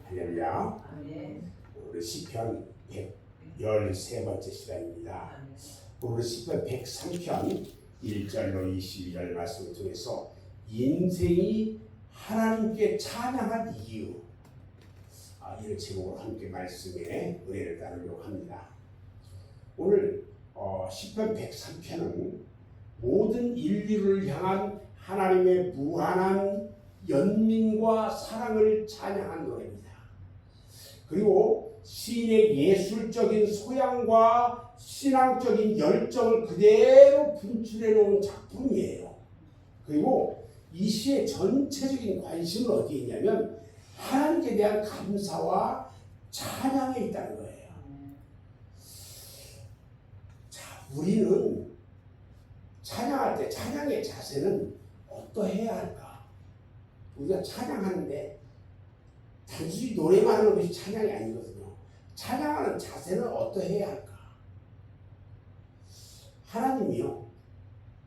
할렐루야. 우리 시편 113번째 시간입니다. 우리 시편 103편 1절로 22절 말씀을 통해서 인생이 하나님께 찬양한 이유, 이런 제목으로 함께 말씀에 은혜를 나누려고 합니다. 오늘 시편 103편은 모든 인류를 향한 하나님의 무한한 연민과 사랑을 찬양한 노래입니다. 그리고 시인의 예술적인 소양과 신앙적인 열정을 그대로 분출해 놓은 작품이에요. 그리고 이 시의 전체적인 관심은 어디에 있냐면 하나님께 대한 감사와 찬양에 있다는 거예요. 자, 우리는 찬양할 때 찬양의 자세는 어떠해야 할까? 우리가 찬양하는데 단순히 노래만 하는 것이 찬양이 아니거든요. 찬양하는 자세는 어떠해야 할까? 하나님이요,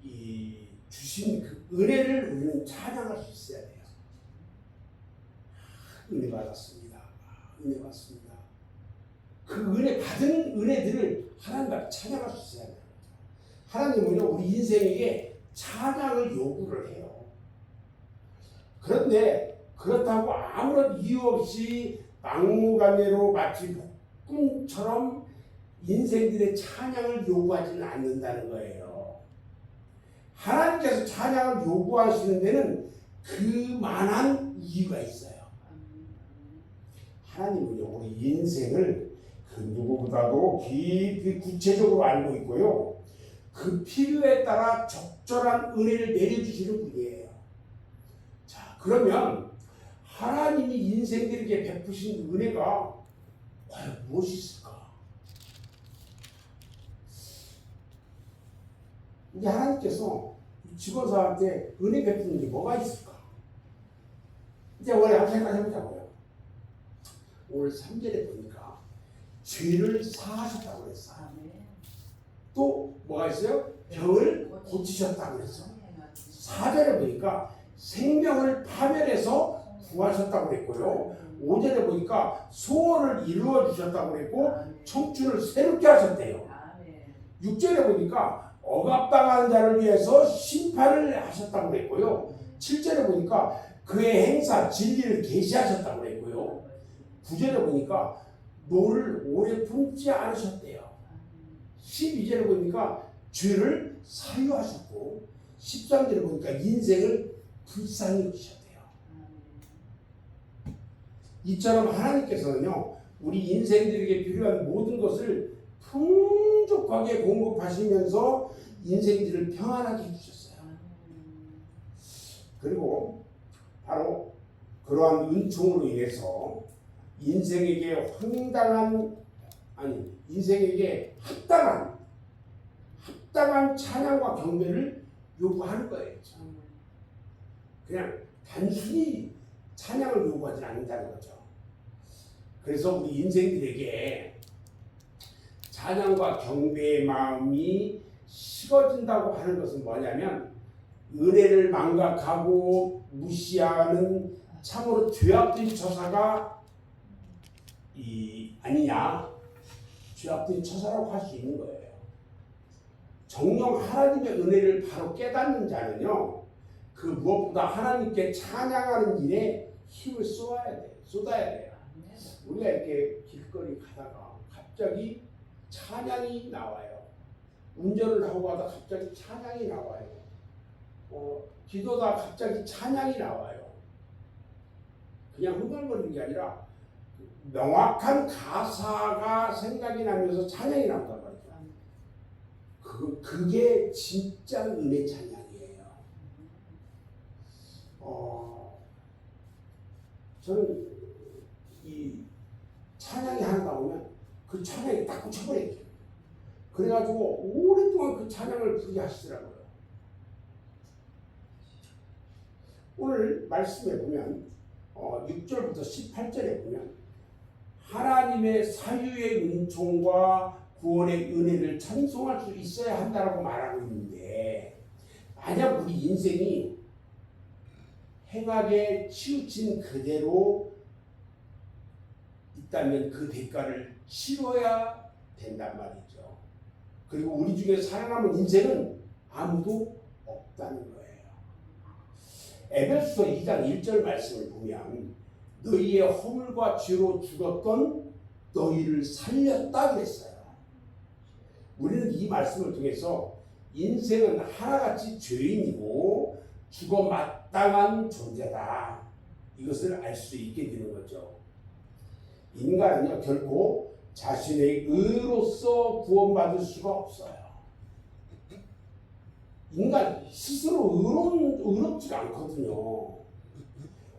이 주신 그 은혜를 우리는 찬양할 수 있어야 돼요. 은혜 받았습니다. 은혜 받습니다. 그 은혜 받은 은혜들을 하나님 앞에 찬양할 수 있어야 돼요. 하나님은요, 우리 인생에게 찬양을 요구를 해요. 그런데 그렇다고 아무런 이유 없이 막무가내로 마치 복군처럼 인생들의 찬양을 요구하지는 않는다는 거예요. 하나님께서 찬양을 요구하시는 데는 그만한 이유가 있어요. 하나님은요, 우리 인생을 그 누구보다도 깊이 구체적으로 알고 있고요, 그 필요에 따라 적절한 은혜를 내려주시는 분이에요. 자, 그러면 하나님이 인생들에게 베푸신 은혜가 과연 무엇이 있을까? 이제 하나님께서 직원사한테 은혜 베푸는 게 뭐가 있을까? 이제 우리 한번 생각해보자고요. 오늘 3절에 보니까 죄를 사하셨다고 그랬어요. 또 뭐가 있어요? 병을 고치셨다고 그랬어요. 4절에 보니까 생명을 파멸해서 구하셨다고 그랬고요. 5절에 보니까 소원을 이루어 주셨다고 그랬고 청춘을 새롭게 하셨대요. 6절에 보니까 억압당하는 자를 위해서 심판을 하셨다고 그랬고요. 7절에 보니까 그의 행사 진리를 계시하셨다고 그랬고요. 9절에 보니까 노를 오래 품지 않으셨대요. 12절에 보니까 죄를 사유하셨고 13절에 보니까 인생을 불쌍히 여기셨대요. 이처럼 하나님께서는요, 우리 인생들에게 필요한 모든 것을 풍족하게 공급하시면서 인생들을 평안하게 해주셨어요. 그리고 바로 그러한 은총으로 인해서 인생에게 합당한 찬양과 경배를 요구하는 거예요. 그냥 단순히 찬양을 요구하지 않는다는 거죠. 그래서 우리 인생들에게 찬양과 경배의 마음이 식어진다고 하는 것은 뭐냐면 은혜를 망각하고 무시하는 참으로 죄악된 처사가 아니냐, 죄악된 처사라고 할 수 있는 거예요. 정녕 하나님의 은혜를 바로 깨닫는 자는요, 그 무엇보다 하나님께 찬양하는 일에 힘을 쏟아야 돼요. 우리가 이렇게 길거리 가다가 갑자기 찬양이 나와요. 운전을 하고 가다 갑자기 찬양이 나와요. 기도다 갑자기 찬양이 나와요. 그냥 흥얼거리는 게 아니라 명확한 가사가 생각이 나면서 찬양이 나온단 말이죠. 그게 진짜 은혜 찬양이에요. 저는 이 찬양이 하나 나오면 그 찬양이 딱 꽂혀버려요. 그래가지고 오랫동안 그 찬양을 부르게 하시더라고요. 오늘 말씀에 보면 6절부터 18절에 보면 하나님의 사유의 은총과 구원의 은혜를 찬송할 수 있어야 한다라고 말하고 있는데, 만약 우리 인생이 행악에 치우친 그대로 있다면 그 대가를 치러야 된단 말이죠. 그리고 우리 중에 살아남은 인생은 아무도 없다는 거예요. 에베소서 2장 1절 말씀을 보면 너희의 허물과 죄로 죽었던 너희를 살렸다 그랬어요. 우리는 이 말씀을 통해서 인생은 하나같이 죄인이고 죽어 마땅한 존재다. 이것을 알 수 있게 되는 거죠. 인간은요 결코 자신의 의로서 구원받을 수가 없어요. 인간 스스로 의롭지가 않거든요.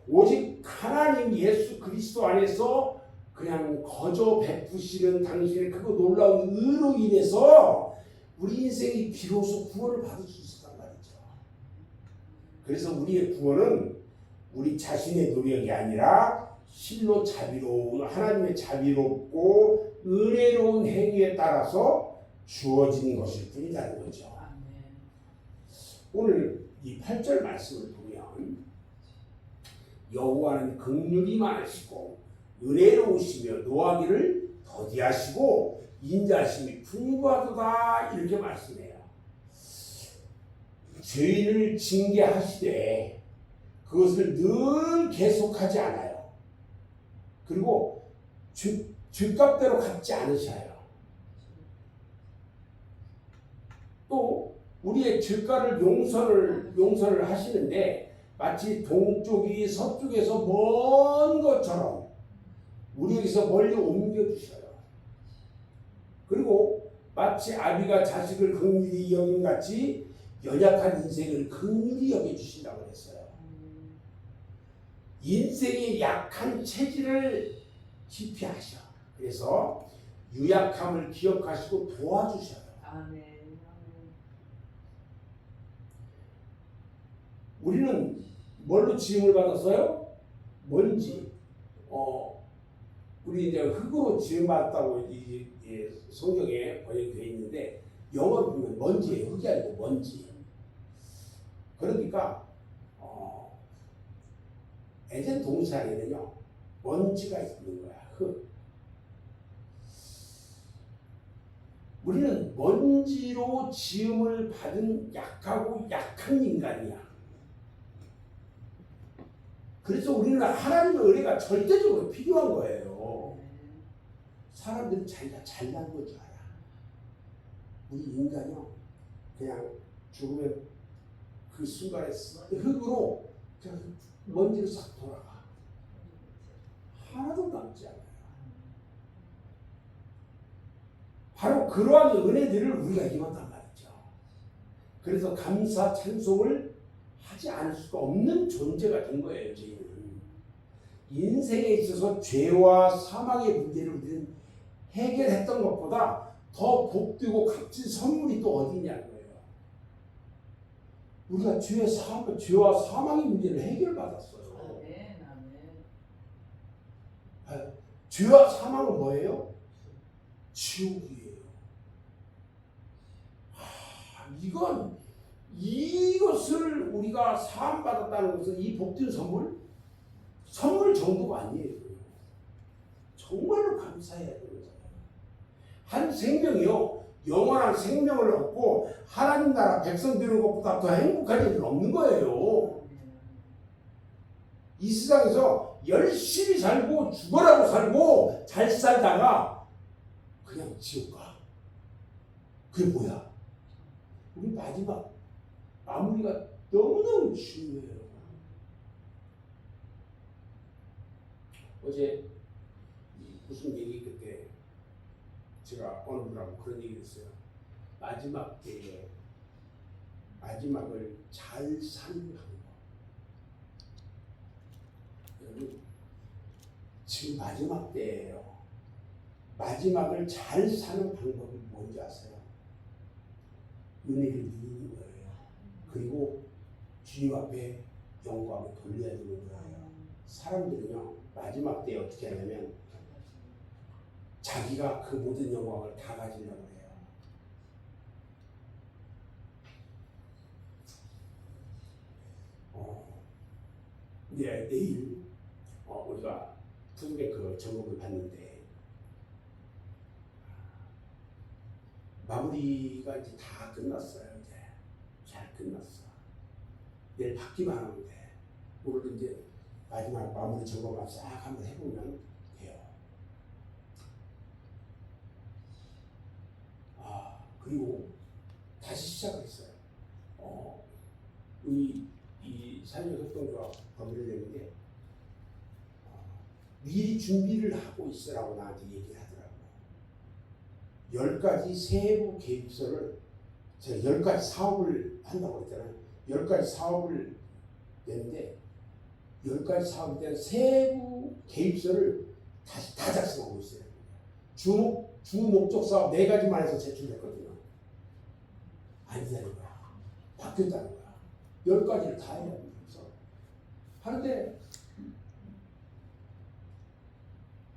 오직 하나님 예수 그리스도 안에서 그냥 거저 베푸시는 당신의 그 놀라운 의로 인해서 우리 인생이 비로소 구원을 받을 수 있었단 말이죠. 그래서 우리의 구원은 우리 자신의 노력이 아니라 실로 자비로운 하나님의 자비롭고 은혜로운 행위에 따라서 주어진 것일 뿐이라는 거죠. 오늘 이 8절 말씀을 보면 여호와는 긍휼이 많으시고 은혜로우시며 노하기를 더디하시고 인자하심이 풍부하도다 이렇게 말씀해요. 죄인을 징계하시되 그것을 늘 계속하지 않아요. 그리고 죄값대로 갚지 않으셔요. 또 우리의 죄가를 용서를 하시는데 마치 동쪽이 서쪽에서 먼 것처럼 우리에게서 멀리 옮겨주셔요. 그리고 마치 아비가 자식을 긍휼히 여긴 같이 연약한 인생을 긍휼히 여겨주신다고 했어요. 인생의 약한 체질을 깊이 하셔. 그래서 유약함을 기억하시고 도와주셔요. 아멘. 우리는 뭘로 지음을 받았어요? 먼지. 우리 이제 흙으로 지음 받았다고 성경에 번역되어 있는데 영어로 보면 먼지예요. 흙이 아니고 먼지. 그러니까 에덴 동산에는요 먼지가 있는 거야. 흙. 우리는 먼지로 지음을 받은 약하고 약한 인간이야. 그래서 우리는 하나님의 은혜가 절대적으로 필요한 거예요. 사람들은 자기가 잘난 건 줄 알아. 우리 인간이요 그냥 죽으면 그 순간에 흙으로 그냥 먼지로 싹 돌아가. 하나도 남지 않아요. 바로 그러한 은혜들을 우리가 입었단 말이죠. 그래서 감사 찬송을 하지 않을 수가 없는 존재가 된 거예요. 저희는 인생에 있어서 죄와 사망의 문제를 우리는 해결했던 것보다 더 복되고 값진 선물이 또 어디 있냐는 거예요. 우리가 죄와 사망의 문제를 해결받았어요. 죄와 사망은 뭐예요? 지옥이에요. 이것을 우리가 사함받았다는 것은 이 복된 선물 정도가 아니에요. 정말로 감사해야 되는 거예요. 한 생명이요 영원한 생명을 얻고 하나님 나라 백성 되는 것보다 더 행복한 일은 없는 거예요. 이 세상에서 열심히 살고 죽어라고 살고 잘 살다가 그냥 지옥 가. 그게 뭐야? 우리 마지막 마무리가 너무너무 중요해요. 어제 무슨 얘기 그때 제가 어느 분하고 그런 얘기를 했어요. 마지막 때에 마지막을 잘 사는 방법. 여러분 지금 마지막 때예요. 마지막을 잘 사는 방법이 뭔지 아세요? 은혜를 누리는 거예요. 그리고 주님 앞에 영광을 돌려야 되는 거예요. 사람들은요 마지막 때에 어떻게 하냐면 자기가 그 모든 영광을 다 가지려고 해요. 내일 우리가 푸드뱅크 점검을 받는데 마무리가 이제 다 끝났어요. 이제 잘 끝났어. 내일 받기만 하면 돼. 오늘 이제 마지막 마무리 점검만 싹 한번 해보면 돼요. 그리고 다시 시작했어요. 이 사회협동조합 법률을 내는데 미리 준비를 하고 있으라고 나한테 얘기를 하더라고요. 10가지 세부 계획서를 제가 10가지 사업을 한다고 했잖아요. 10가지 사업을 냈는데 10가지 사업에 대한 세부 계획서를 다시 다 작성하고 있어요. 주 목적 사업 4가지만 해서 제출했거든요. 아니다는 거야. 바뀌었다는 거야. 10가지를 다 해야 됩니다. 그래서 하는데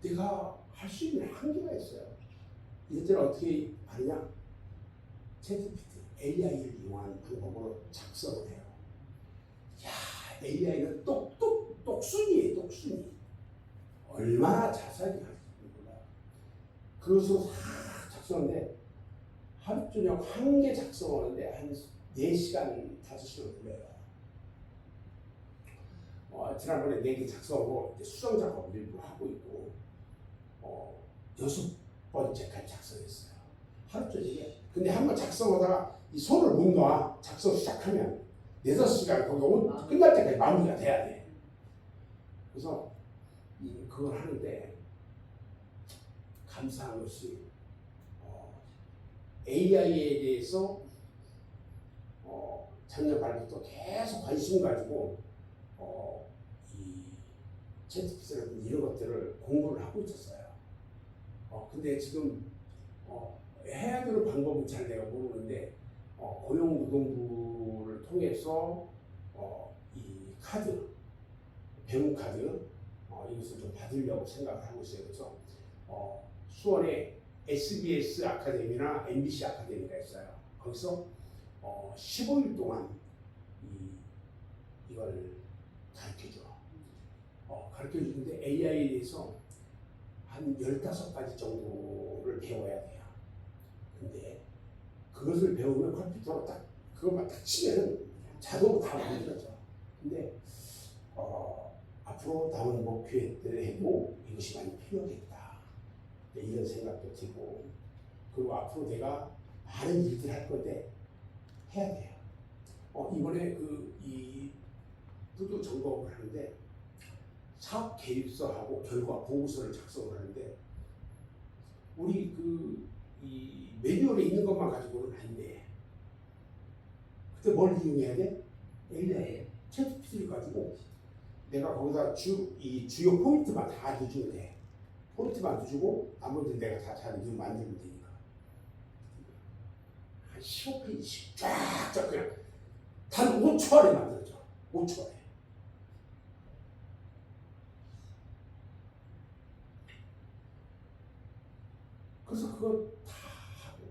내가 할 수 있는 한계가 있어요. 이럴 때는 어떻게 하느냐? 챗GPT, AI를 이용한 방법으로 작성을 해요. 야, AI는 똑순이에요, 똑순이. 얼마나 자세하게 할지 몰라. 그것을 다 작성하는데 하루 저녁 1개 작성하는데 한 4시간, 5시간 걸려요. 지난번에 4개 작성하고 수정 작업을 일부 하고 있고 6번째까지 작성했어요. 하루 종일. 근데 한번 작성하다가 이 손을 못 놔. 작성 시작하면 6시간 거기 끝날 때까지 마무리가 돼야 돼. 그래서 그걸 하는데 감사한 것이 AI에 대해서 작년 말부터 계속 관심 가지고 이 챗GPT라든지 이런 것들을 공부를 하고 있었어요. 근데 지금 해야 되는 방법은 잘 내가 모르는데 고용노동부를 통해서 이 카드, 배움 카드 이것을 좀 받으려고 생각을 하고 있어요. 그래서 수원에 SBS 아카데미나 MBC 아카데미가 있어요. 거기서 15일 동안 이걸 가르쳐줘. 가르쳐주는데 AI에 대해서 한 15가지 정도를 배워야 돼요. 근데 그것을 배우면 컴퓨터로 그것만 딱 치면 자동으로 다 만들어져. 근데 앞으로 남은 목표에도 이것이 많이 필요하겠다. 이런 생각도 들고, 그리고 앞으로 내가 많은 일들을 할 건데 해야 돼요. 이번에 이 부도 점검을 하는데 사업 계획서하고 결과 보고서를 작성을 하는데 우리 이 매뉴얼에 있는 것만 가지고는 안 돼. 그때 뭘 이용해야 돼? AI, 챗GPT를 가지고 내가 거기다 주요 포인트만 다 넣어주면 돼. 포인트만 넣어주고 나머지는 내가 다 잘 만들면 되니까. 한 15페이지 쫙쫙 그냥 단 5초 안에 만들어져. 5초 안에. 그래서 그거 다 하고.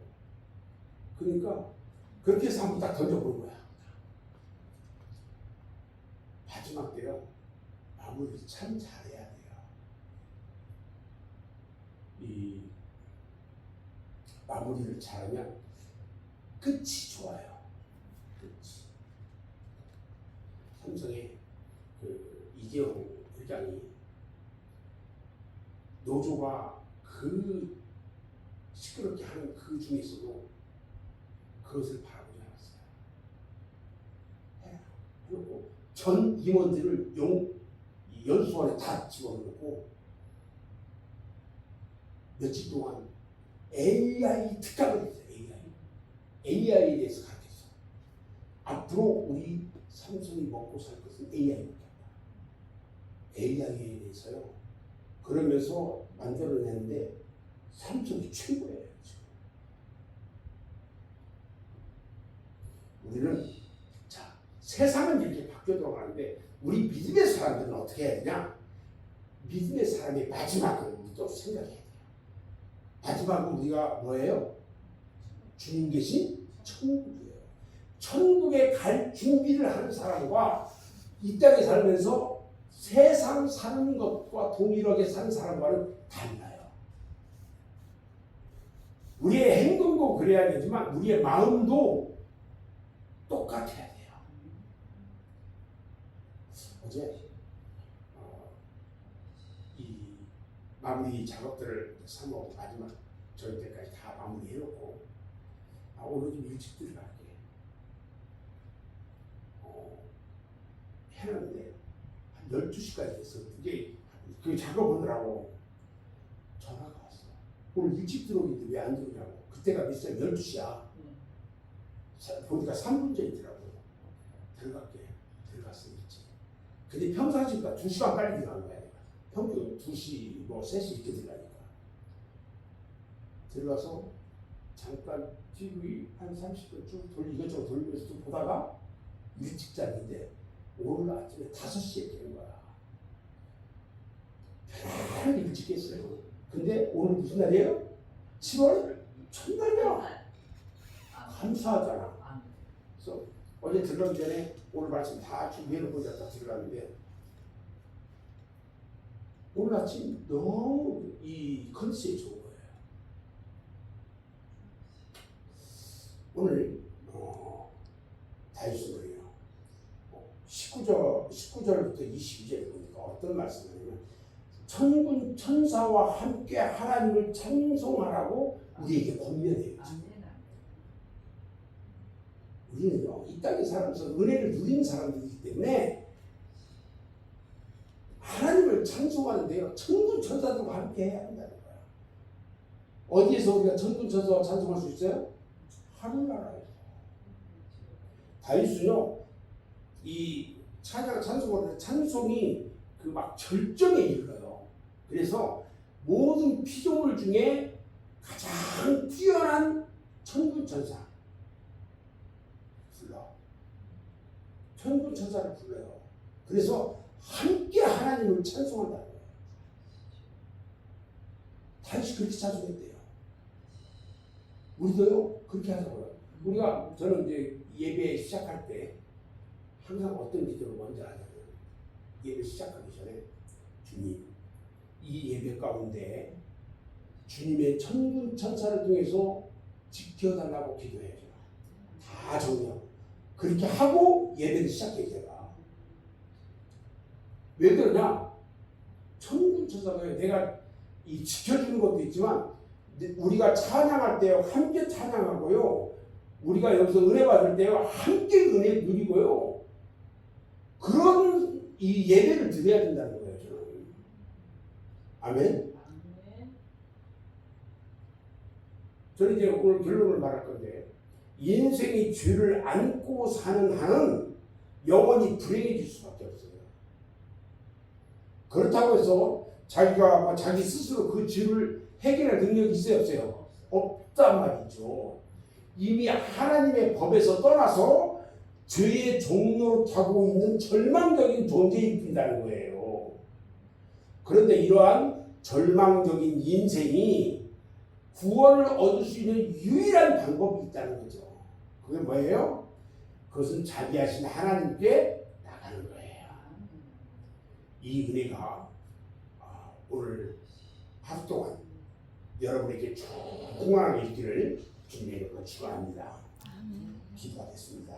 그러니까 그렇게 해서 한번 딱 던져보는 거야. 마지막 때요. 마무리를 참 잘해야 돼요. 이 마무리를 잘하면 끝이 좋아요. 끝이. 삼성의 이재용 회장이 노조가 시끄럽게 하는 그 중에서도 그것을 바라보지 않았어요. 해놓고 전 임원들을 연수원에 다 집어넣고 며칠 동안 AI 특강을 했어요. AI에 대해서 가르쳤어. 앞으로 우리 삼성이 먹고 살 것은 AI밖에 없다. AI에 대해서요. 그러면서 만들어냈는데 삼성이 최고예요. 지금. 우리는 세상은 이렇게 바뀌어 들어가는데 우리 믿음의 사람들은 어떻게 해야 되냐? 믿음의 사람의 마지막을 우리도 생각해야 돼요. 마지막은 우리가 뭐예요? 주님 계신 천국이에요. 천국에 갈 준비를 하는 사람과 이 땅에 살면서 세상 사는 것과 동일하게 사는 사람과는 달라요. 우리의 행동도 그래야 되지만 우리의 마음도 똑같아야 돼요. 어제 이 마무리 작업들을 3월 마지막 저희 때까지 다 마무리해놓고 오늘 좀 일찍 들어갈게. 해놨는데 한 12시까지 됐어. 이게 그 작업하느라고 전화가 왔어. 오늘 일찍 들어오는데 왜 안 들어오냐고. 그때가 몇 시야? 12시야. 보니까 3분 전이더라고. 들어갈게. 들어갔어 일찍. 근데 평상시보다 2시간 빨리 들어간 거야. 내가. 평균 2시, 3시 이렇게 들어가니까. 들어가서 잠깐 TV 한 30분 쭉 이것저것 돌리면서 좀 보다가 일찍 잤는데 오늘 아침에 5시에 깨는 거야. 편하게 일찍 깼어요. 근데 오늘 무슨 날이에요? 7월 첫날이야. 감사하잖아. 그래서 어제 들어가기 전에 오늘 말씀 다 준비해놓고 딱 들어갔는데 오늘 아침 너무 이 컨셉이 좋은 거예요. 오늘 다윗서예요. 19절부터 22절에 보니까 어떤 말씀이냐면 천군 천사와 함께 하나님을 찬송하라고 우리에게 권면해요. 우리는요, 이 땅에 살면서 은혜를 누리는 사람들이기 때문에 하나님을 찬송하는데요, 천군 천사들과 함께 해야 한다는 거야. 어디에서 우리가 천군 천사와 찬송할 수 있어요? 하늘나라에서. 다윗은요, 이 찬양 찬송을 찬송이 그 막 절정에 이르러요. 그래서 모든 피조물 중에 가장 뛰어난 천군 천사 불러. 천군 천사를 불러요. 그래서 함께 하나님을 찬송한다는 거예요. 다윗이 그렇게 찬송했대요. 우리도요 그렇게 하자고요. 저는 이제 예배 시작할 때 항상 어떤 기도를 먼저 하냐면 예배 시작하기 전에 주님, 이 예배 가운데 주님의 천군 천사를 통해서 지켜달라고 기도해야죠. 다 정리하고 그렇게 하고 예배를 시작해야 제가. 왜 그러냐? 천군 천사가 내가 이 지켜주는 것도 있지만 우리가 찬양할 때 함께 찬양하고요. 우리가 여기서 은혜 받을 때 함께 은혜 누리고요. 그런 이 예배를 드려야 된다는 거예요. 저는. 아멘. 저는 이제 오늘 결론을 말할 건데 인생이 죄를 안고 사는 한은 영원히 불행해질 수밖에 없어요. 그렇다고 해서 자기가 자기 스스로 그 죄를 해결할 능력이 있어요, 없어요? 없단 말이죠. 이미 하나님의 법에서 떠나서 죄의 종로로 타고 있는 절망적인 존재일 뿐이라는 거예요. 그런데 이러한 절망적인 인생이 구원을 얻을 수 있는 유일한 방법이 있다는 거죠. 그게 뭐예요? 그것은 자비하신 하나님께 나가는 거예요. 이 은혜가 오늘 하루 동안 여러분에게 충만하게 있기를 주님의 이름으로 축원합니다. 기도하겠습니다.